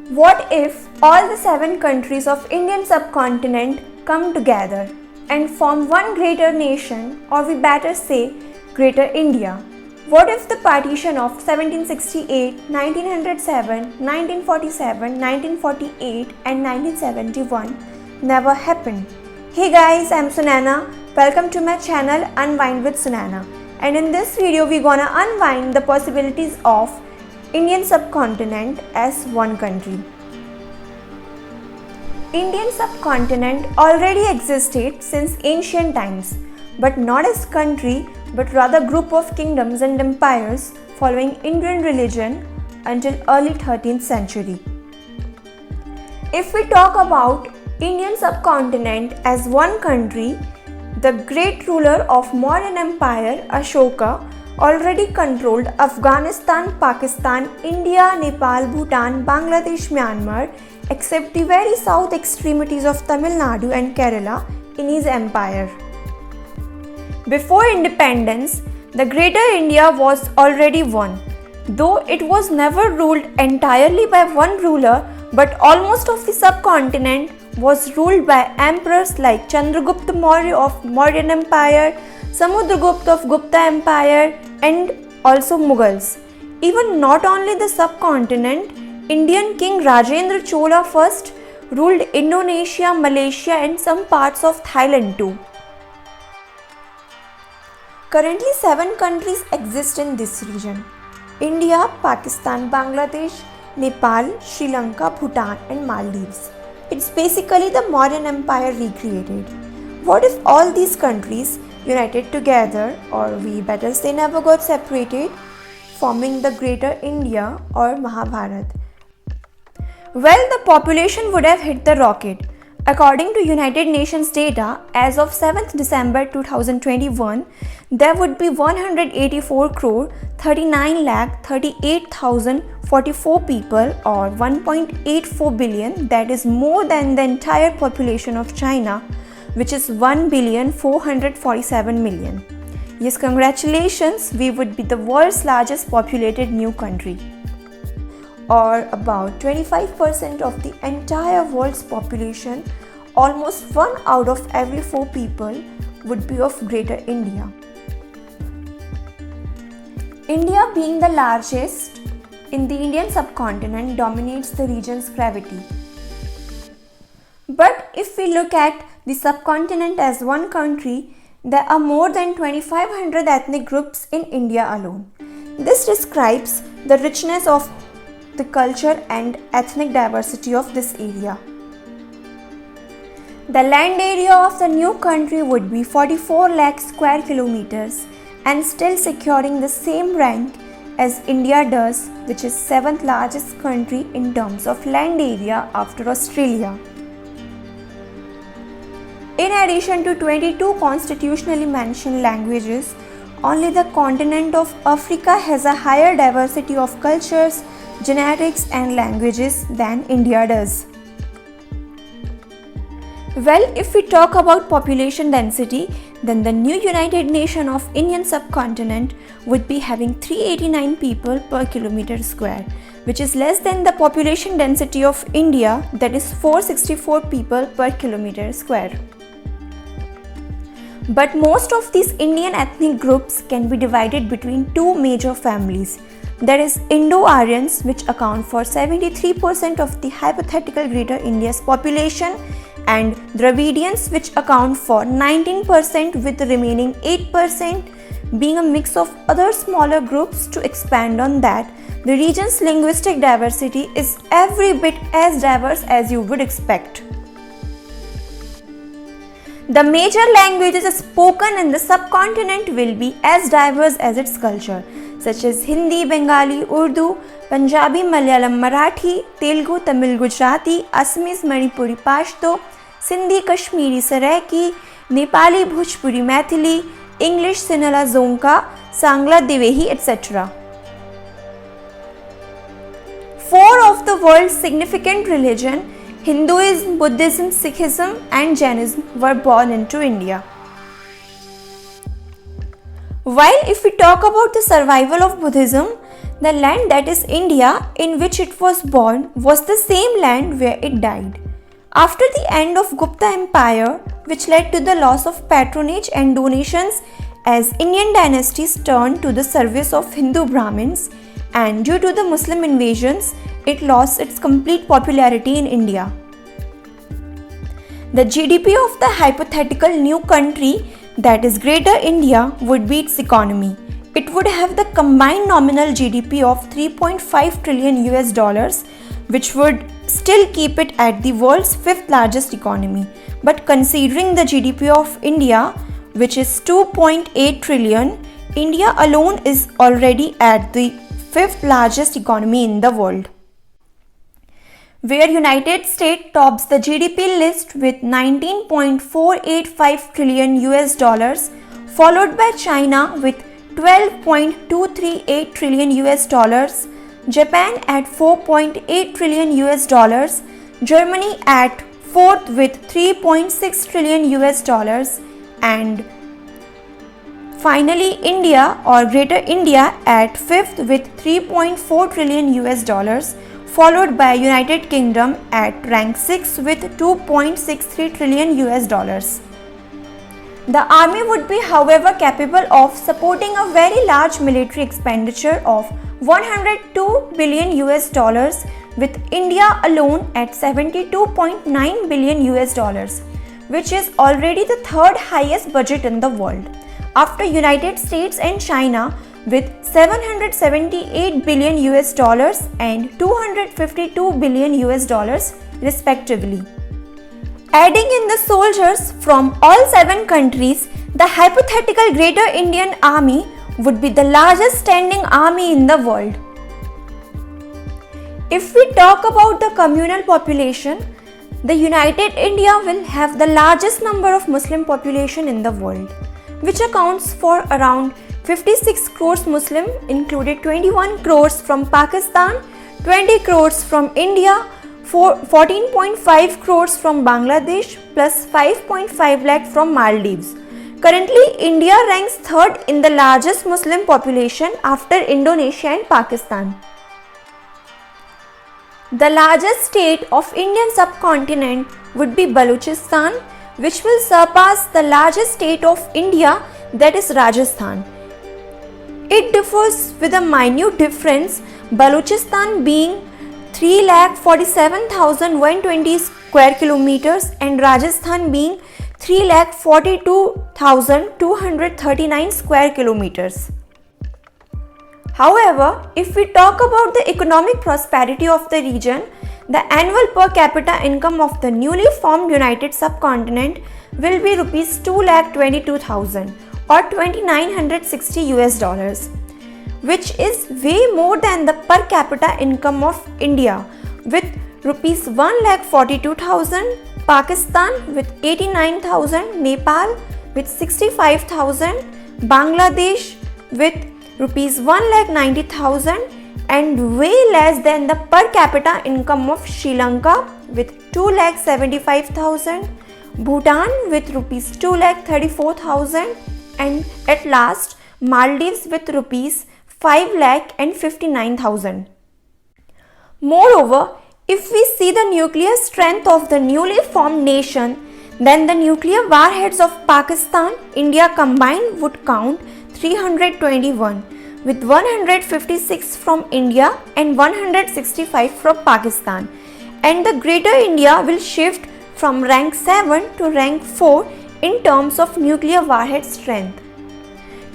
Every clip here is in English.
What if all the 7 countries of Indian subcontinent come together and form one greater nation, or we better say Greater India? What if the partition of 1768, 1907, 1947, 1948 and 1971 never happened? Hey guys, I'm Sunana. Welcome to my channel Unwind with Sunana. And in this video we're gonna unwind the possibilities of Indian subcontinent as one country. Indian subcontinent already existed since ancient times, but not as country but rather group of kingdoms and empires following Indian religion until early 13th century. If we talk about Indian subcontinent as one country, the great ruler of modern empire Ashoka already controlled Afghanistan, Pakistan, India, Nepal, Bhutan, Bangladesh, Myanmar, except the very south extremities of Tamil Nadu and Kerala in his empire. Before independence, the Greater India was already one, though it was never ruled entirely by one ruler, but almost of the subcontinent was ruled by emperors like Chandragupta Maurya of Mauryan Empire, Samudragupta of Gupta Empire and also Mughals. Even not only the subcontinent, Indian King Rajendra Chola first ruled Indonesia, Malaysia and some parts of Thailand too. Currently 7 countries exist in this region: India, Pakistan, Bangladesh, Nepal, Sri Lanka, Bhutan and Maldives. It's basically the modern empire recreated. What if all these countries united together, or we better say never got separated, forming the Greater India or Mahabharat? Well, the population would have hit the rocket. According to United Nations data, as of 7th December 2021, there would be 184 crore 39 lakh 38,044 people, or 1.84 billion, that is more than the entire population of China, which is 1,447,000,000. Yes, congratulations, we would be the world's largest populated new country. Or about 25% of the entire world's population, almost 1 out of every 4 people would be of Greater India. India, being the largest in the Indian subcontinent, dominates the region's gravity. But if we look at the subcontinent as one country, there are more than 2,500 ethnic groups in India alone. This describes the richness of the culture and ethnic diversity of this area. The land area of the new country would be 44 lakh square kilometers and still securing the same rank as India does, which is 7th largest country in terms of land area after Australia. In addition to 22 constitutionally mentioned languages, only the continent of Africa has a higher diversity of cultures, genetics and languages than India does. Well, if we talk about population density, then the new United Nation of Indian subcontinent would be having 389 people per kilometer square, which is less than the population density of India, that is 464 people per kilometer square. But most of these Indian ethnic groups can be divided between 2 major families. That is Indo-Aryans, which account for 73% of the hypothetical Greater India's population, and Dravidians, which account for 19%, with the remaining 8% being a mix of other smaller groups. To expand on that, the region's linguistic diversity is every bit as diverse as you would expect. The major languages spoken in the subcontinent will be as diverse as its culture, such as Hindi, Bengali, Urdu, Punjabi, Malayalam, Marathi, Telugu, Tamil, Gujarati, Assamese, Manipuri, Pashto, Sindhi, Kashmiri, Saraiki, Nepali, Bhojpuri, Maithili, English, Sinhala, Zonka, Sangla, Devehi, etc. 4 of the world's significant religions, Hinduism, Buddhism, Sikhism and Jainism, were born into India. While if we talk about the survival of Buddhism, The land that is India, in which it was born, was the same land where it died. After the end of Gupta Empire, which led to the loss of patronage and donations as Indian dynasties turned to the service of Hindu Brahmins, and due to the Muslim invasions, it lost its complete popularity in India. The GDP of the hypothetical new country, that is Greater India, would be its economy. It would have the combined nominal GDP of 3.5 trillion US dollars, which would still keep it at the world's fifth largest economy. But considering the GDP of India, which is 2.8 trillion, India alone is already at the fifth largest economy in the world. Where United States tops the GDP list with 19.485 trillion US dollars, followed by China with 12.238 trillion US dollars, Japan at 4.8 trillion US dollars, Germany at 4th with 3.6 trillion US dollars, and finally India or Greater India at 5th with 3.4 trillion US dollars, followed by United Kingdom at rank 6 with 2.63 trillion US dollars. The army would be, however, capable of supporting a very large military expenditure of 102 billion US dollars, with India alone at 72.9 billion US dollars, which is already the third highest budget in the world, after United States and China with 778 billion US dollars and 252 billion US dollars respectively. Adding in the soldiers from all 7 countries, the hypothetical Greater Indian Army would be the largest standing army in the world. If we talk about the communal population, the United India will have the largest number of Muslim population in the world, which accounts for around 56 crores Muslim, included 21 crores from Pakistan, 20 crores from India, 14.5 crores from Bangladesh plus 5.5 lakh from Maldives. Currently, India ranks 3rd in the largest Muslim population after Indonesia and Pakistan. The largest state of Indian subcontinent would be Balochistan, which will surpass the largest state of India, that is Rajasthan. It differs with a minute difference, Balochistan being 3,47,120 square kilometers and Rajasthan being 3,42,239 square kilometers. However, if we talk about the economic prosperity of the region, the annual per capita income of the newly formed United Subcontinent will be rupees 2,22,000 or 2,960 US dollars, which is way more than the per capita income of India with rupees 1,42,000, Pakistan with 89,000, Nepal with 65,000, Bangladesh with rupees 1,90,000, and way less than the per capita income of Sri Lanka with 2,75,000, Bhutan with rupees 2,34,000, and at last Maldives with rupees 5,59,000. Moreover, if we see the nuclear strength of the newly formed nation, then the nuclear warheads of Pakistan, India combined would count 321, with 156 from India and 165 from Pakistan, and the Greater India will shift from rank 7 to rank 4 in terms of nuclear warhead strength.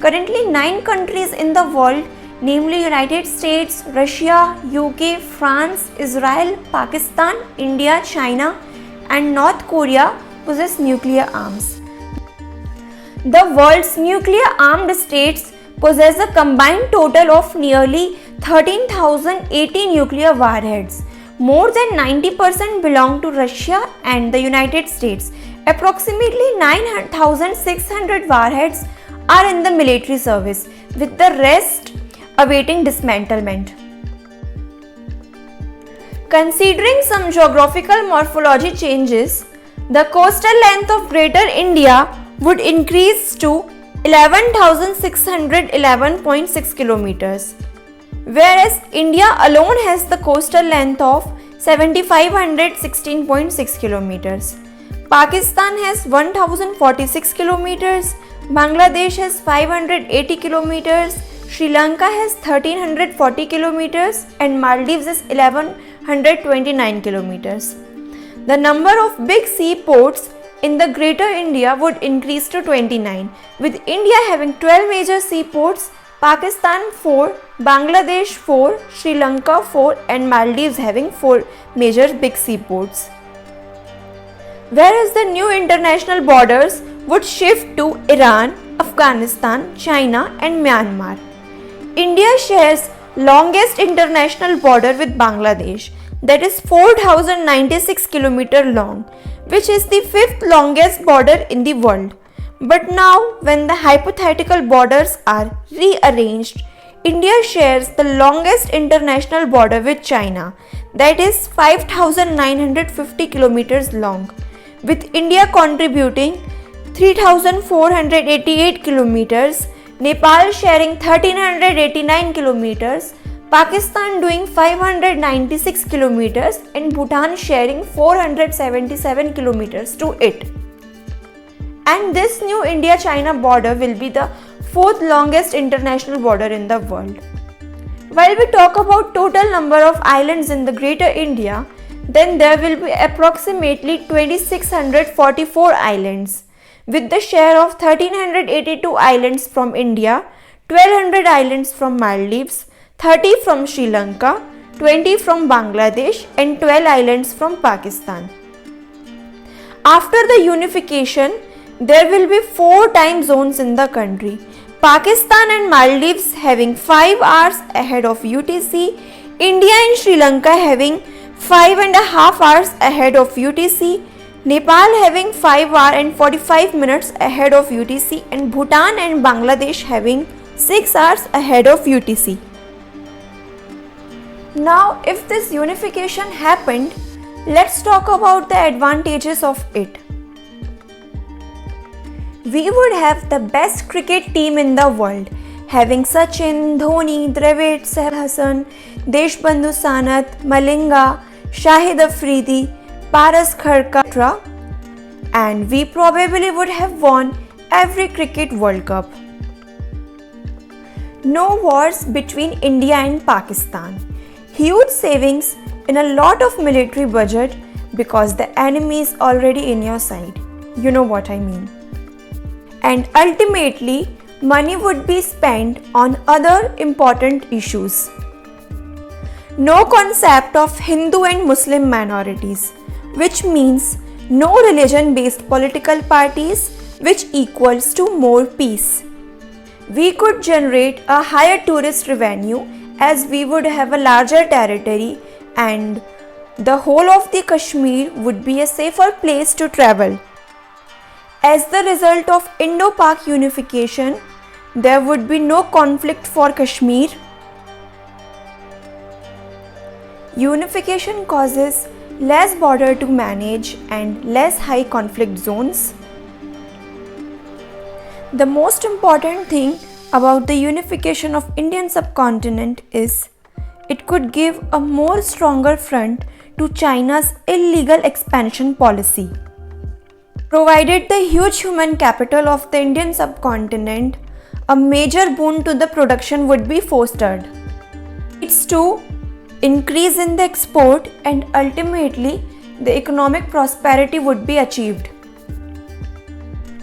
Currently, 9 countries in the world, namely United States, Russia, UK, France, Israel, Pakistan, India, China, and North Korea, possess nuclear arms. The world's nuclear armed states possess a combined total of nearly 13,080 nuclear warheads. More than 90% belong to Russia and the United States. Approximately 9,600 warheads are in the military service, with the rest awaiting dismantlement. Considering some geographical morphology changes, the coastal length of Greater India would increase to 11,611.6 kilometers. whereas India alone has the coastal length of 7,516.6 kilometers. Pakistan has 1046 kilometers, Bangladesh has 580 kilometers, Sri Lanka has 1340 kilometers and Maldives is 1129 kilometers. The number of big seaports in the Greater India would increase to 29, with India having 12 major seaports, Pakistan 4, Bangladesh 4, Sri Lanka 4 and Maldives having 4 major big seaports. Whereas the new international borders would shift to Iran, Afghanistan, China and Myanmar. India shares longest international border with Bangladesh, that is 4096 km long, which is the 5th longest border in the world. But now, when the hypothetical borders are rearranged, India shares the longest international border with China, that is 5950 km long, with India contributing 3488 km, Nepal sharing 1389 km, Pakistan doing 596 km and Bhutan sharing 477 km to it. And this new India-China border will be the 4th longest international border in the world. While we talk about total number of islands in the Greater India, then there will be approximately 2644 islands, with the share of 1382 islands from India, 1200 islands from Maldives, 30 from Sri Lanka, 20 from Bangladesh and 12 islands from Pakistan. After the unification, there will be 4 time zones in the country. Pakistan and Maldives having 5 hours ahead of UTC, India and Sri Lanka having 5.5 hours ahead of UTC, Nepal having 5 hours and 45 minutes ahead of UTC and Bhutan and Bangladesh having 6 hours ahead of UTC. Now, if this unification happened, let's talk about the advantages of it. We would have the best cricket team in the world, having Sachin, Dhoni, Dravid, Sehwag Hassan, Deshbandhu Sanath, Malinga, Shahid Afridi, Paras Kharka, etc. And we probably would have won every cricket World Cup. No wars between India and Pakistan. Huge savings in a lot of military budget because the enemy is already in your side. You know what I mean. And ultimately, money would be spent on other important issues. No concept of Hindu and Muslim minorities, which means no religion-based political parties, which equals to more peace. We could generate a higher tourist revenue as we would have a larger territory and the whole of the Kashmir would be a safer place to travel. As the result of Indo-Pak unification, there would be no conflict for Kashmir. Unification causes less border to manage and less high conflict zones. The most important thing about the unification of Indian subcontinent is it could give a more stronger front to China's illegal expansion policy. Provided the huge human capital of the Indian subcontinent, a major boon to the production would be fostered. It's to increase in the export and ultimately the economic prosperity would be achieved.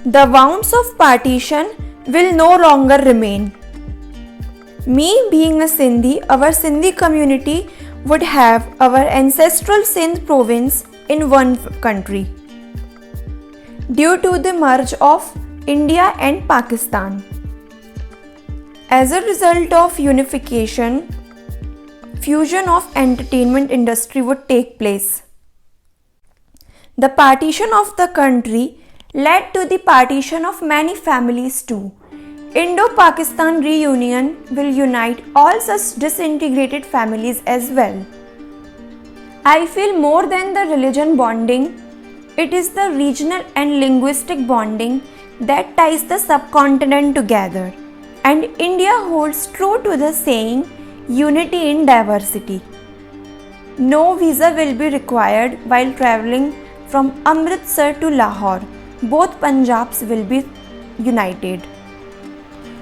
The wounds of partition will no longer remain. Me being a Sindhi, our Sindhi community would have our ancestral Sindh province in one country due to the merge of India and Pakistan. As a result of unification, fusion of entertainment industry would take place. The partition of the country led to the partition of many families too. Indo-Pakistan reunion will unite all such disintegrated families as well. I feel more than the religion bonding, it is the regional and linguistic bonding that ties the subcontinent together. And India holds true to the saying, Unity in diversity. No visa will be required while traveling from Amritsar to Lahore. Both Punjabs will be united.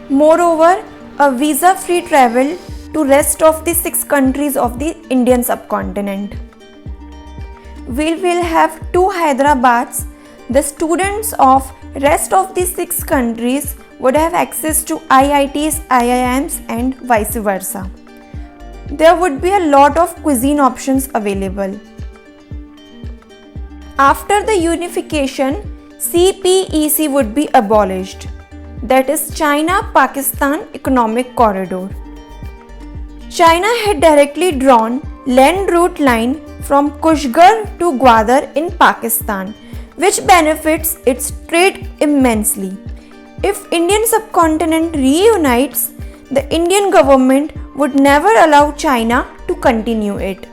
Moreover, a visa-free travel to rest of the 6 countries of the Indian subcontinent. We will have 2 Hyderabad's. The students of rest of the 6 countries would have access to IITs, IIMs and vice versa. There would be a lot of cuisine options available. After the unification, CPEC would be abolished, that is China-Pakistan Economic Corridor. China had directly drawn land route line from Kushgar to Gwadar in Pakistan, which benefits its trade immensely. If Indian subcontinent reunites, the Indian government would never allow China to continue it.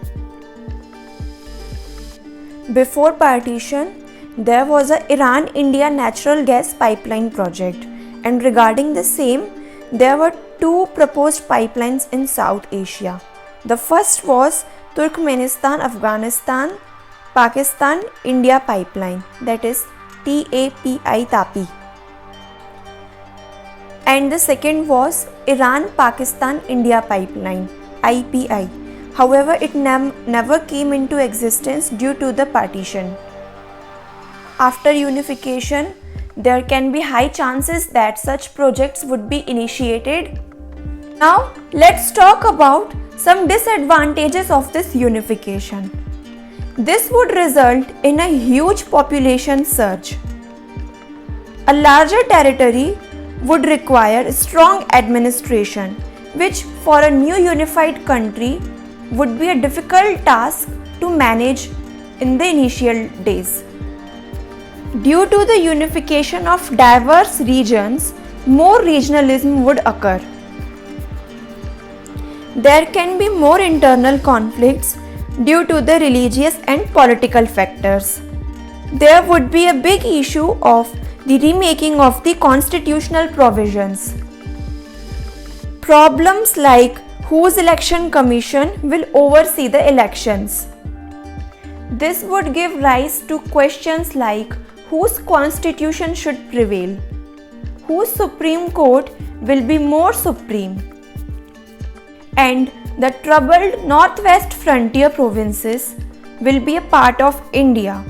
Before partition, there was a Iran-India natural gas pipeline project, and regarding the same, there were 2 proposed pipelines in South Asia. The first was Turkmenistan-Afghanistan Pakistan-India pipeline, that is TAPI. And the second was Iran-Pakistan-India pipeline, IPI. However, it never came into existence due to the partition. After unification, there can be high chances that such projects would be initiated. Now, let's talk about some disadvantages of this unification. This would result in a huge population surge. A larger territory would require strong administration, which for a new unified country would be a difficult task to manage in the initial days. Due to the unification of diverse regions, more regionalism would occur. There can be more internal conflicts due to the religious and political factors. There would be a big issue of the remaking of the constitutional provisions. Problems like whose election commission will oversee the elections. This would give rise to questions like whose constitution should prevail, whose Supreme Court will be more supreme, and the troubled northwest frontier provinces will be a part of India.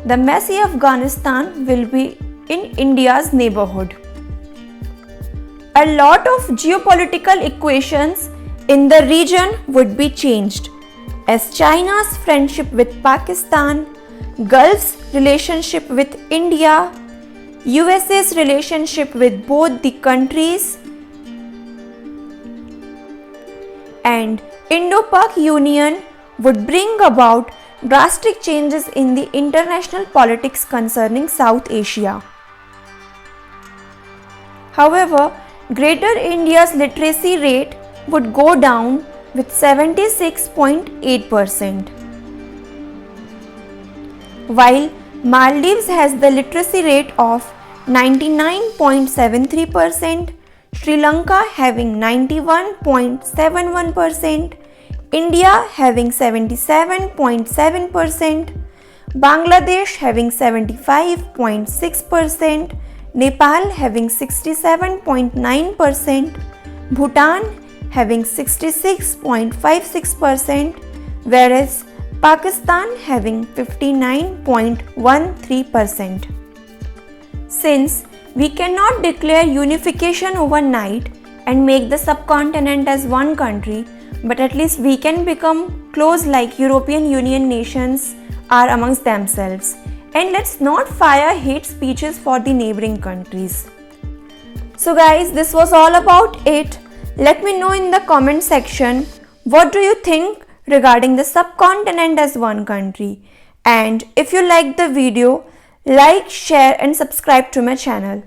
The messy Afghanistan will be in India's neighborhood. A lot of geopolitical equations in the region would be changed, as China's friendship with Pakistan, Gulf's relationship with India, USA's relationship with both the countries, and Indo-Pak Union would bring about drastic changes in the international politics concerning South Asia. However, Greater India's literacy rate would go down with 76.8%, while Maldives has the literacy rate of 99.73%, Sri Lanka having 91.71%, India having 77.7%, Bangladesh having 75.6%, Nepal having 67.9%, Bhutan having 66.56%, whereas Pakistan having 59.13%. Since we cannot declare unification overnight and make the subcontinent as one country, but at least we can become close like European Union nations are amongst themselves. And let's not fire hate speeches for the neighboring countries. So guys, this was all about it. Let me know in the comment section, what do you think regarding the subcontinent as one country? And if you liked the video, like, share and subscribe to my channel.